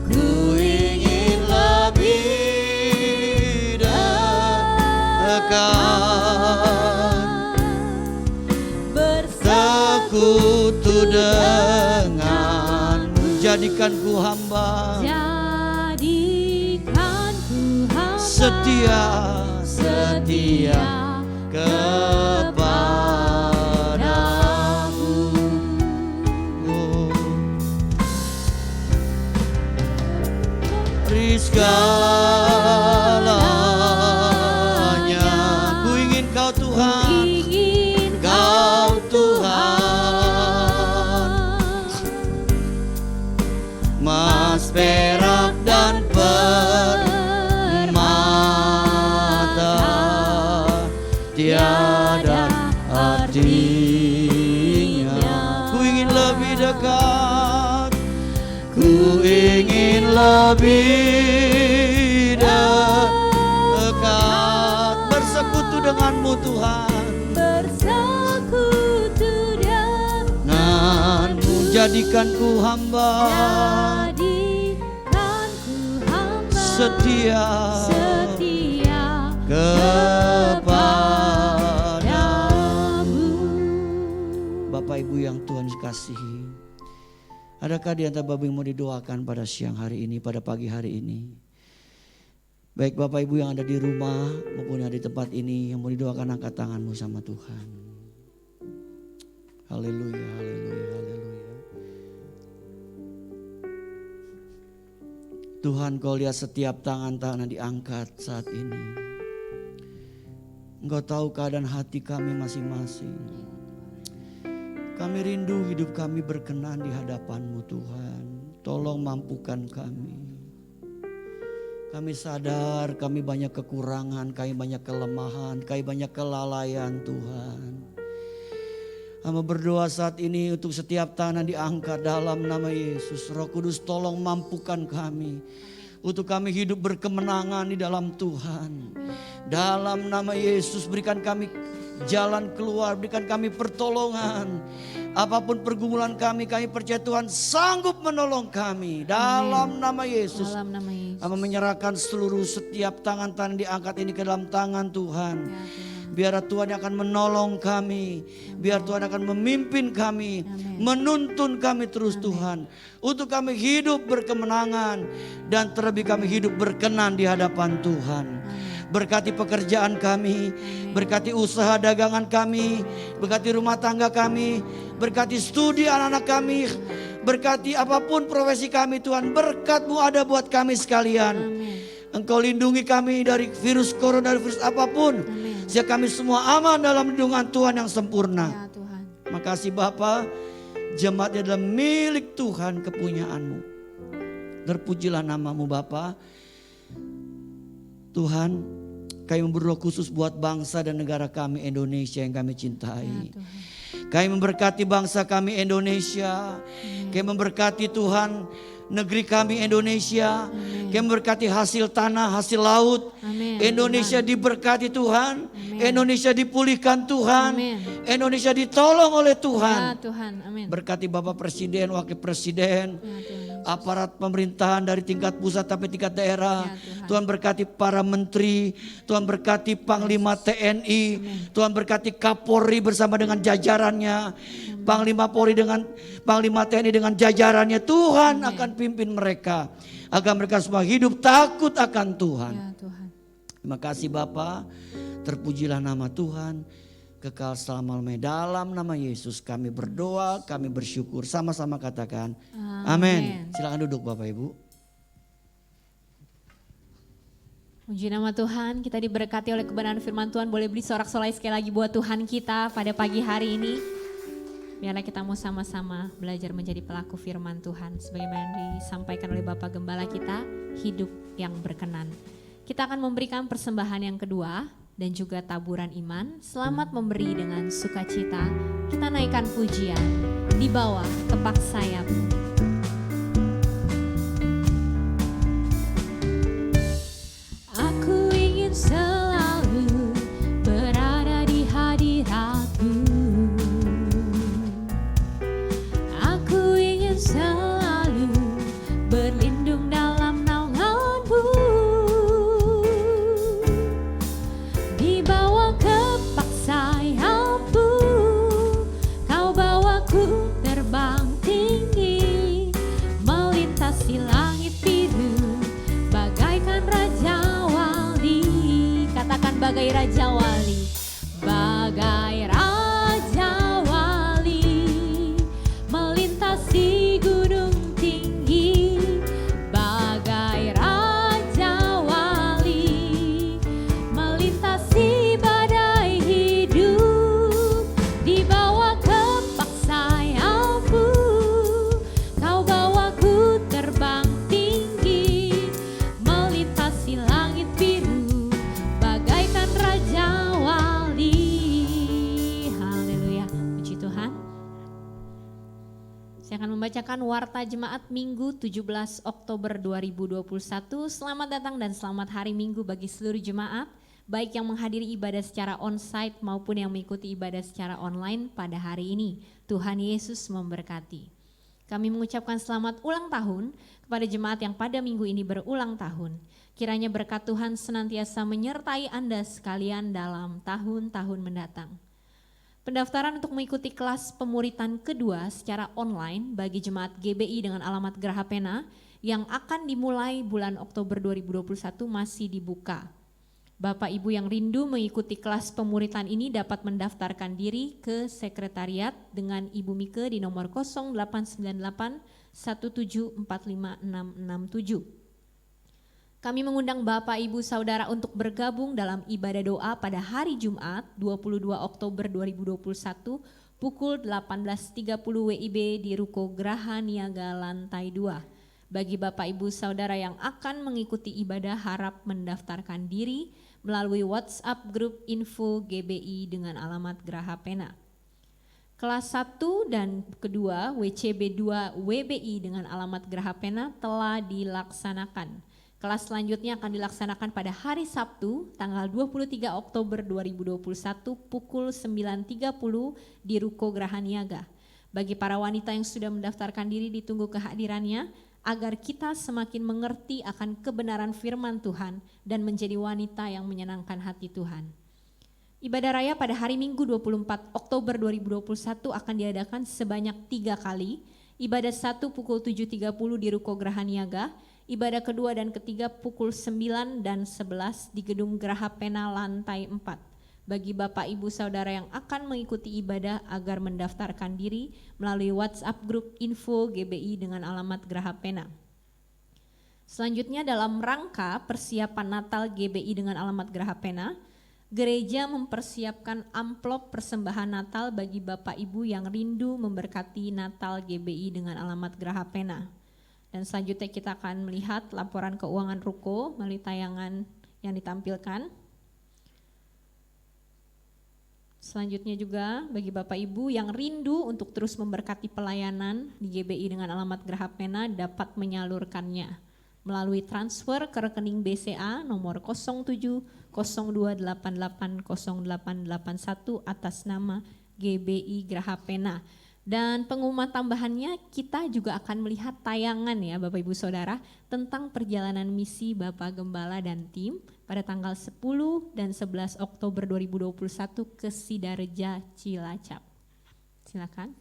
[SPEAKER 2] Ku ingin lebih dekat. Bersekutu denganmu. Jadikan ku hamba. Setia kepadamu. Segalanya ku ingin Kau Tuhan. Kau Tuhan. Emas, perak dan permata tiada artinya. Ku ingin lebih dekat. Ku ingin lebih dekat. Bersekutu denganmu Tuhan. Denganmu jadikan ku hamba. Setia kepadamu. Bapak Ibu yang Tuhan kasihi, Adakah di antara Bapak Ibu mau didoakan pada siang hari ini, pada pagi hari ini? Baik Bapak Ibu yang ada di rumah maupun yang di tempat ini yang mau didoakan, angkat tanganmu sama Tuhan. Haleluya, haleluya, haleluya. Tuhan, Kau lihat setiap tangan-tangan diangkat saat ini. Engkau tahu keadaan hati kami masing-masing. Kami rindu hidup kami berkenan di hadapan-Mu Tuhan. Tolong mampukan kami. Kami sadar kami banyak kekurangan, kami banyak kelemahan, kami banyak kelalaian Tuhan. Hamba berdoa saat ini untuk setiap tangan diangkat dalam nama Yesus. Roh Kudus tolong mampukan kami. Untuk kami hidup berkemenangan di dalam Tuhan. Dalam nama Yesus berikan kami jalan keluar, berikan kami pertolongan. Apapun pergumulan kami percaya Tuhan sanggup menolong kami. Dalam nama Yesus.
[SPEAKER 1] Dalam nama Yesus.
[SPEAKER 2] Kami menyerahkan seluruh setiap tangan-tangan diangkat ini ke dalam tangan Tuhan.
[SPEAKER 1] Ya, Tuhan.
[SPEAKER 2] Biar Tuhan yang akan menolong kami. Biar Tuhan akan memimpin kami.
[SPEAKER 1] Amen.
[SPEAKER 2] Menuntun kami terus
[SPEAKER 1] Amen.
[SPEAKER 2] Tuhan. Untuk kami hidup berkemenangan. Dan terlebih kami hidup berkenan di hadapan Tuhan.
[SPEAKER 1] Amen.
[SPEAKER 2] Berkati pekerjaan kami. Berkati usaha dagangan kami. Berkati rumah tangga kami. Berkati studi anak-anak kami. Berkati apapun profesi kami Tuhan. Berkat-Mu ada buat kami sekalian.
[SPEAKER 1] Amen.
[SPEAKER 2] Engkau lindungi kami dari virus corona, dari virus apapun.
[SPEAKER 1] Amen.
[SPEAKER 2] Sehingga kami semua aman dalam lindungan Tuhan yang sempurna.
[SPEAKER 1] Ya Tuhan.
[SPEAKER 2] Makasih Bapa, jemaat adalah milik Tuhan, kepunyaan-Mu. Terpujilah nama-Mu Bapa. Tuhan, kami berdoa khusus buat bangsa dan negara kami Indonesia yang kami cintai.
[SPEAKER 1] Ya Tuhan.
[SPEAKER 2] Kami memberkati bangsa kami Indonesia. Kami memberkati Tuhan negeri kami Indonesia.
[SPEAKER 1] Amen.
[SPEAKER 2] Kami memberkati hasil tanah, hasil laut.
[SPEAKER 1] Amen.
[SPEAKER 2] Indonesia
[SPEAKER 1] Tuhan.
[SPEAKER 2] diberkati Tuhan.
[SPEAKER 1] Amen.
[SPEAKER 2] Indonesia dipulihkan Tuhan.
[SPEAKER 1] Amen.
[SPEAKER 2] Indonesia ditolong oleh
[SPEAKER 1] Ya
[SPEAKER 2] Tuhan.
[SPEAKER 1] Tuhan. Amin.
[SPEAKER 2] Berkati Bapak Presiden, Wakil Presiden,
[SPEAKER 1] Ya Tuhan.
[SPEAKER 2] aparat pemerintahan dari tingkat pusat sampai tingkat daerah.
[SPEAKER 1] Ya, Tuhan.
[SPEAKER 2] Tuhan berkati para menteri, Tuhan berkati Panglima TNI, Tuhan berkati Kapolri bersama dengan jajarannya, Panglima Polri dengan Panglima TNI dengan jajarannya. Tuhan akan pimpin mereka agar mereka semua hidup takut akan Tuhan.
[SPEAKER 1] Ya Tuhan.
[SPEAKER 2] Terima kasih Bapa, terpujilah nama Tuhan. Kekal selama-lamanya. Dalam nama Yesus kami berdoa, kami bersyukur. Sama-sama katakan amin. Silakan duduk Bapak Ibu.
[SPEAKER 1] Puji nama Tuhan, kita diberkati oleh kebenaran firman Tuhan. Boleh beli sorak-sorai sekali lagi buat Tuhan kita pada pagi hari ini. Biarlah kita mau sama-sama belajar menjadi pelaku firman Tuhan. Sebagaimana disampaikan oleh Bapak Gembala kita, hidup yang berkenan. Kita akan memberikan persembahan yang kedua dan juga taburan iman. Selamat memberi dengan sukacita. Kita naikkan pujian di bawah tepak sayap-Mu. Aku ingin selalu berada di hadirat-Mu. Aku ingin selalu berlindung dalam naungan-Mu. Di bawah kepak sayap-Mu, Kau bawaku terbang tinggi, melintasi langit biru, bagaikan Raja Wali. Katakan bagai Raja Wali. Bagai Raja Wali, melintasi gunung tinggi. Bagai Raja Wali, melintasi badai hidup. Di bawah kepak sayap-Mu, Kau bawaku terbang tinggi, melintasi langit biru, bagaikan Raja Wali. Haleluya, puji Tuhan. Saya akan membacakan warta jemaat Minggu 17 Oktober 2021. Selamat datang dan selamat hari Minggu bagi seluruh jemaat, baik yang menghadiri ibadah secara onsite maupun yang mengikuti ibadah secara online pada hari ini. Tuhan Yesus memberkati. Kami mengucapkan selamat ulang tahun kepada jemaat yang pada minggu ini berulang tahun. Kiranya berkat Tuhan senantiasa menyertai Anda sekalian dalam tahun-tahun mendatang. Pendaftaran untuk mengikuti kelas pemuritan kedua secara online bagi jemaat GBI dengan alamat Geraha Pena yang akan dimulai bulan Oktober 2021 masih dibuka. Bapak Ibu yang rindu mengikuti kelas pemuritan ini dapat mendaftarkan diri ke sekretariat dengan Ibu Mike di nomor 0898 1745667. Kami mengundang Bapak Ibu Saudara untuk bergabung dalam ibadah doa pada hari Jumat 22 Oktober 2021 pukul 18.30 WIB di Ruko Geraha Niaga lantai 2. Bagi Bapak Ibu Saudara yang akan mengikuti ibadah harap mendaftarkan diri melalui WhatsApp grup info GBI dengan alamat Geraha Pena. Kelas 1 dan kedua WCB 2 WBI dengan alamat Geraha Pena telah dilaksanakan. Kelas selanjutnya akan dilaksanakan pada hari Sabtu tanggal 23 Oktober 2021 pukul 9.30 di Ruko Geraha Niaga. Bagi para wanita yang sudah mendaftarkan diri ditunggu kehadirannya agar kita semakin mengerti akan kebenaran firman Tuhan dan menjadi wanita yang menyenangkan hati Tuhan. Ibadah raya pada hari Minggu 24 Oktober 2021 akan diadakan sebanyak 3 kali. Ibadah 1 pukul 7.30 di Ruko Geraha Niaga. Ibadah kedua dan ketiga pukul 9 dan 11 di Gedung Geraha Pena lantai 4. Bagi Bapak Ibu Saudara yang akan mengikuti ibadah agar mendaftarkan diri melalui WhatsApp grup info GBI dengan alamat Geraha Pena. Selanjutnya dalam rangka persiapan Natal GBI dengan alamat Geraha Pena, gereja mempersiapkan amplop persembahan Natal bagi Bapak Ibu yang rindu memberkati Natal GBI dengan alamat Geraha Pena. Dan selanjutnya kita akan melihat laporan keuangan Ruko melalui tayangan yang ditampilkan. Selanjutnya juga bagi Bapak Ibu yang rindu untuk terus memberkati pelayanan di GBI dengan alamat Geraha Pena dapat menyalurkannya melalui transfer ke rekening BCA nomor 0702880881 atas nama GBI Geraha Pena. Dan pengumuman tambahannya kita juga akan melihat tayangan ya Bapak Ibu Saudara tentang perjalanan misi Bapak Gembala dan tim pada tanggal 10 dan 11 Oktober 2021 ke Sidareja Cilacap. Silakan.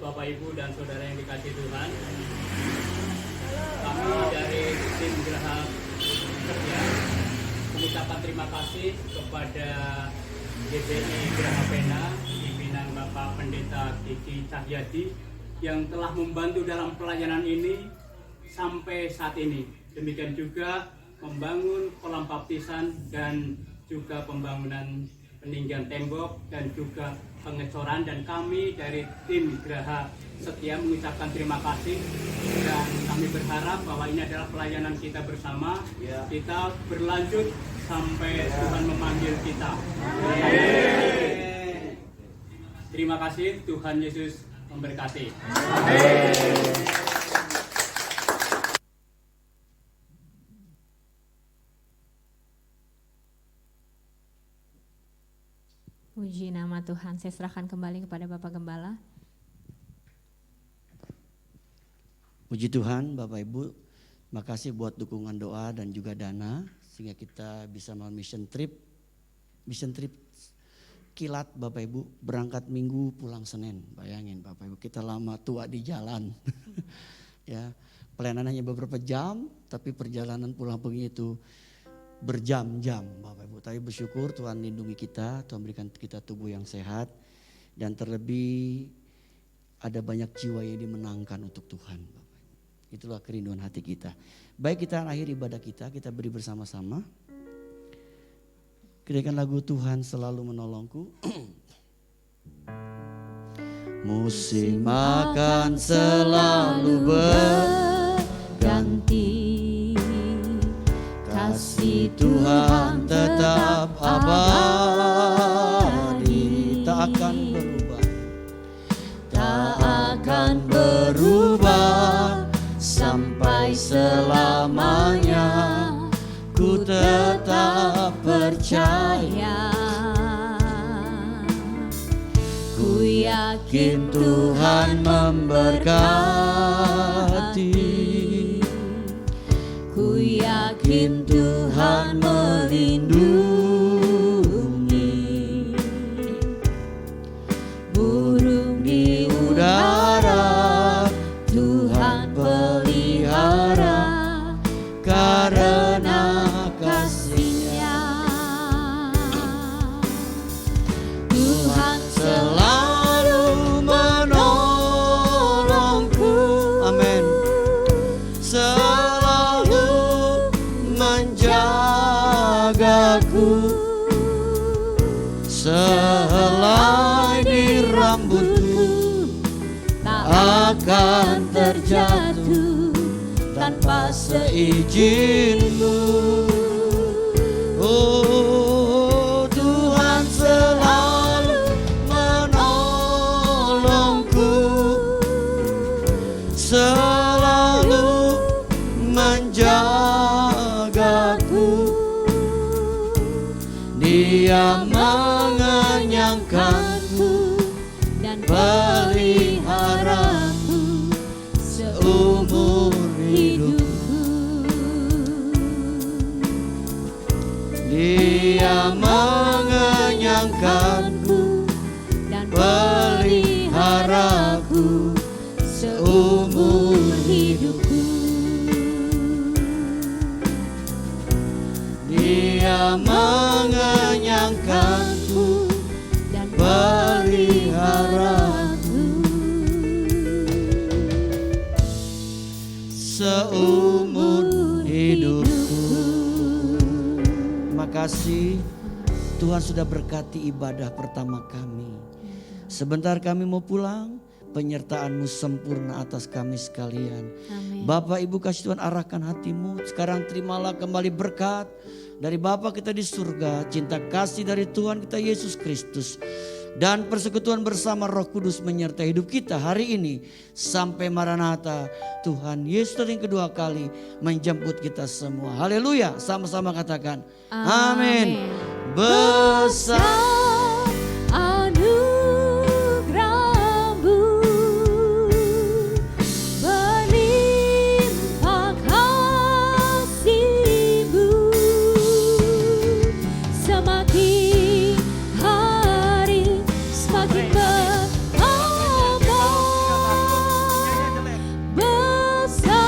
[SPEAKER 3] Bapak Ibu dan Saudara yang dikasihi Tuhan, kami dari tim Geraha Kerja mengucapkan terima kasih kepada GBI Geraha Pena pimpinan Bapak Pendeta Kiki Cahyadi yang telah membantu dalam pelayanan ini sampai saat ini. Demikian juga membangun kolam baptisan dan juga pembangunan peninggian tembok dan juga pengecoran, dan kami dari tim Geraha Setia mengucapkan terima kasih dan kami berharap bahwa ini adalah pelayanan kita bersama. Kita berlanjut sampai Tuhan memanggil kita. Terima kasih, Tuhan Yesus memberkati.
[SPEAKER 1] Puji nama Tuhan, saya serahkan kembali kepada Bapak Gembala.
[SPEAKER 2] Puji Tuhan Bapak Ibu, makasih buat dukungan doa dan juga dana sehingga kita bisa melakukan mission trip kilat Bapak Ibu, berangkat Minggu pulang Senin. Bayangin Bapak Ibu, kita lama tua di jalan. Ya, pelayanan hanya beberapa jam tapi perjalanan pulang pergi itu berjam-jam Bapak Ibu. Tapi bersyukur Tuhan lindungi kita, Tuhan berikan kita tubuh yang sehat, dan terlebih ada banyak jiwa yang dimenangkan untuk Tuhan Bapak Ibu. Itulah kerinduan hati kita. Baik, kita akhir ibadah kita beri bersama-sama. Kiranya lagu Tuhan selalu menolongku. Musim akan selalu berganti, kasih Tuhan tetap abadi, tak akan berubah, tak akan berubah sampai selamanya. Ku tetap percaya yakin Tuhan memberkati. Ku yakin Tuhan melindungi. Burung di udara Tuhan pelihara karena kasih-Nya. Tuhan selalu menolongku. Amin. Selalu menjagaku. Sehelai di rambutku tak akan terjatuh tanpa seizin-Mu. Oh, Tuhan selalu menolongku, selalu menjagaku. Dia mengenyangkanku dan peliharaku seumur hidupku. Dia mengenyangkanku dan peliharaku seumur hidupku. Dia mengenyangkanku dan peliharaku seumur hidupku. Terima kasih Tuhan sudah berkati ibadah pertama kami. Sebentar kami mau pulang, penyertaan-Mu sempurna atas kami sekalian.
[SPEAKER 1] Amin.
[SPEAKER 2] Bapak Ibu kasih Tuhan arahkan hatimu. Sekarang terimalah kembali berkat dari Bapa kita di surga, cinta kasih dari Tuhan kita Yesus Kristus, dan persekutuan bersama Roh Kudus menyertai hidup kita hari ini sampai Maranatha. Tuhan Yesus yang kedua kali menjemput kita semua. Haleluya, sama-sama katakan amin. Besar anugerah-Mu, berlimpah kasih-Mu, semakin hari semakin bertambah besar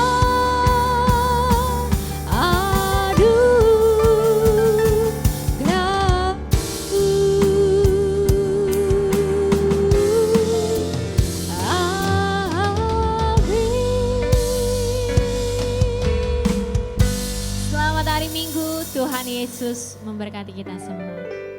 [SPEAKER 1] Selamat hari Minggu, Tuhan Yesus memberkati kita semua.